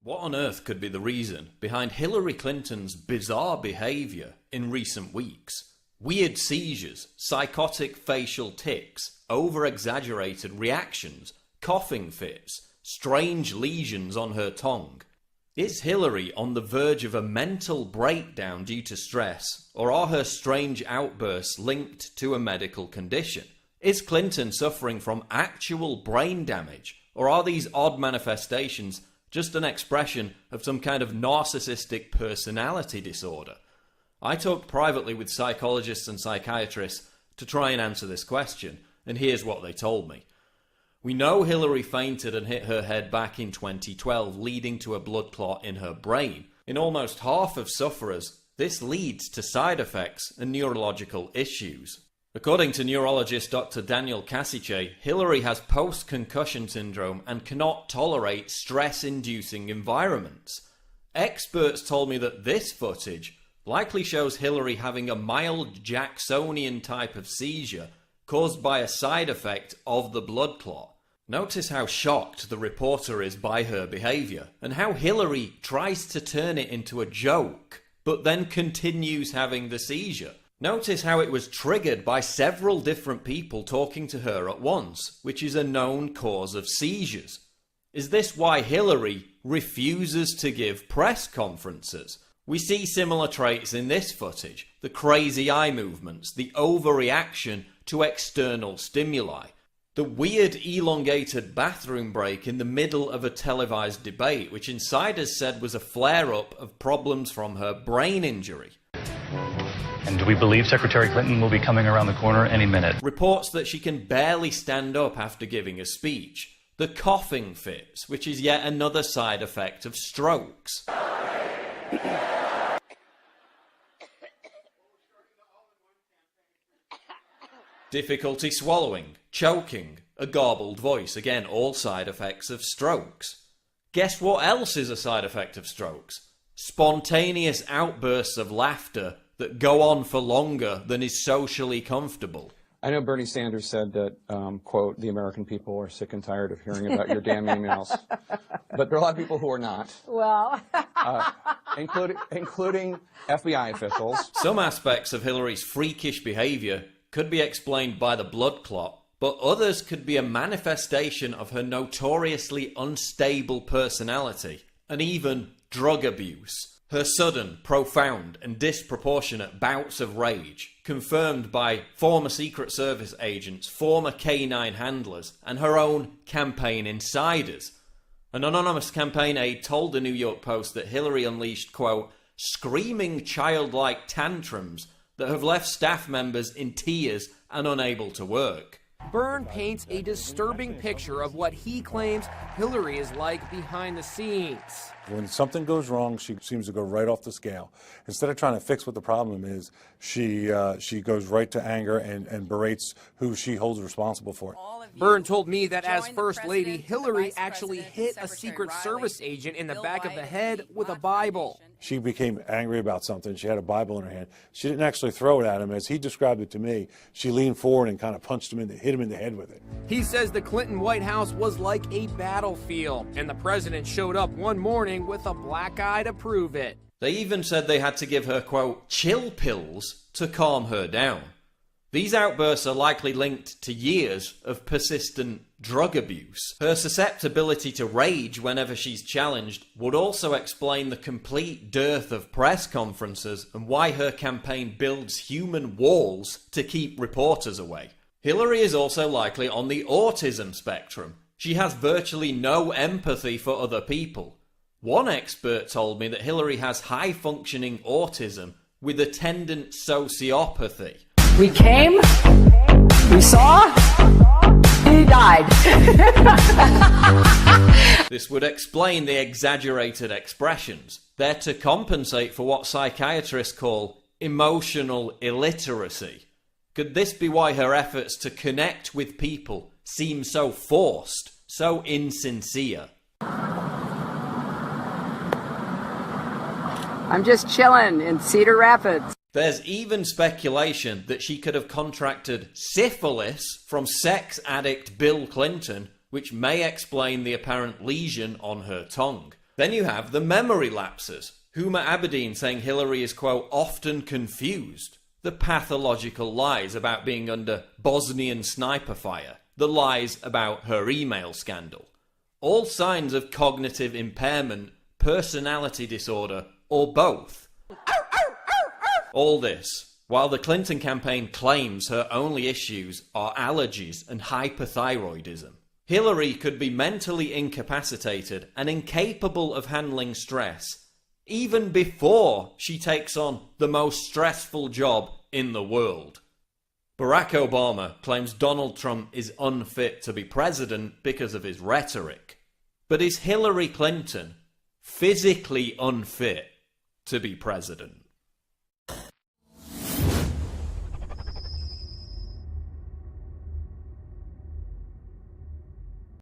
What on earth could be the reason behind Hillary Clinton's bizarre behaviour in recent weeks? Weird seizures, psychotic facial tics, over-exaggerated reactions, coughing fits, strange lesions on her tongue. Is Hillary on the verge of a mental breakdown due to stress, or are her strange outbursts linked to a medical condition? Is Clinton suffering from actual brain damage, or are these odd manifestations just an expression of some kind of narcissistic personality disorder? I talked privately with psychologists and psychiatrists to try and answer this question, and here's what they told me. We know Hillary fainted and hit her head back in 2012, leading to a blood clot in her brain. In almost half of sufferers, this leads to side effects and neurological issues. According to neurologist Dr. Daniel Kasiche, Hillary has post-concussion syndrome and cannot tolerate stress-inducing environments. Experts told me that this footage likely shows Hillary having a mild Jacksonian type of seizure caused by a side effect of the blood clot. Notice how shocked the reporter is by her behaviour, and how Hillary tries to turn it into a joke, but then continues having the seizure. Notice how it was triggered by several different people talking to her at once, which is a known cause of seizures. Is this why Hillary refuses to give press conferences? We see similar traits in this footage: the crazy eye movements, the overreaction to external stimuli, the weird elongated bathroom break in the middle of a televised debate, which insiders said was a flare-up of problems from her brain injury. And do we believe Secretary Clinton will be coming around the corner any minute? Reports that she can barely stand up after giving a speech. The coughing fits, which is yet another side effect of strokes. Difficulty swallowing, choking, a garbled voice, again all side effects of strokes. Guess what else is a side effect of strokes? Spontaneous outbursts of laughter that go on for longer than is socially comfortable. I know Bernie Sanders said that, quote, the American people are sick and tired of hearing about your damn emails. But there are a lot of people who are not. Well. Including FBI officials. Some aspects of Hillary's freakish behaviour could be explained by the blood clot, but others could be a manifestation of her notoriously unstable personality and even drug abuse. Her sudden, profound and disproportionate bouts of rage, confirmed by former Secret Service agents, former K9 handlers, and her own campaign insiders. An anonymous campaign aide told the New York Post that Hillary unleashed, quote, screaming childlike tantrums that have left staff members in tears and unable to work. Byrne paints a disturbing picture of what he claims Hillary is like behind the scenes. When something goes wrong, she seems to go right off the scale. Instead of trying to fix what the problem is, she goes right to anger and berates who she holds responsible for it. Byrne told me that as First Lady, Hillary actually hit a Secret Service agent in the back of the head with a Bible. She became angry about something. She had a Bible in her hand. She didn't actually throw it at him. As he described it to me, she leaned forward and kind of punched him hit him in the head with it. He says the Clinton White House was like a battlefield, and the president showed up one morning with a black eye to prove it. They even said they had to give her, quote, chill pills to calm her down. These outbursts are likely linked to years of persistent drug abuse. Her susceptibility to rage whenever she's challenged would also explain the complete dearth of press conferences and why her campaign builds human walls to keep reporters away. Hillary is also likely on the autism spectrum. She has virtually no empathy for other people. One expert told me that Hillary has high-functioning autism with attendant sociopathy. We came, we saw, he died. This would explain the exaggerated expressions. They're to compensate for what psychiatrists call emotional illiteracy. Could this be why her efforts to connect with people seem so forced, so insincere? I'm just chilling in Cedar Rapids. There's even speculation that she could have contracted syphilis from sex addict Bill Clinton, which may explain the apparent lesion on her tongue. Then you have the memory lapses. Huma Abedin saying Hillary is, quote, often confused. The pathological lies about being under Bosnian sniper fire. The lies about her email scandal. All signs of cognitive impairment, personality disorder, or both. All this, while the Clinton campaign claims her only issues are allergies and hyperthyroidism. Hillary could be mentally incapacitated and incapable of handling stress, even before she takes on the most stressful job in the world. Barack Obama claims Donald Trump is unfit to be president because of his rhetoric. But is Hillary Clinton physically unfit to be president?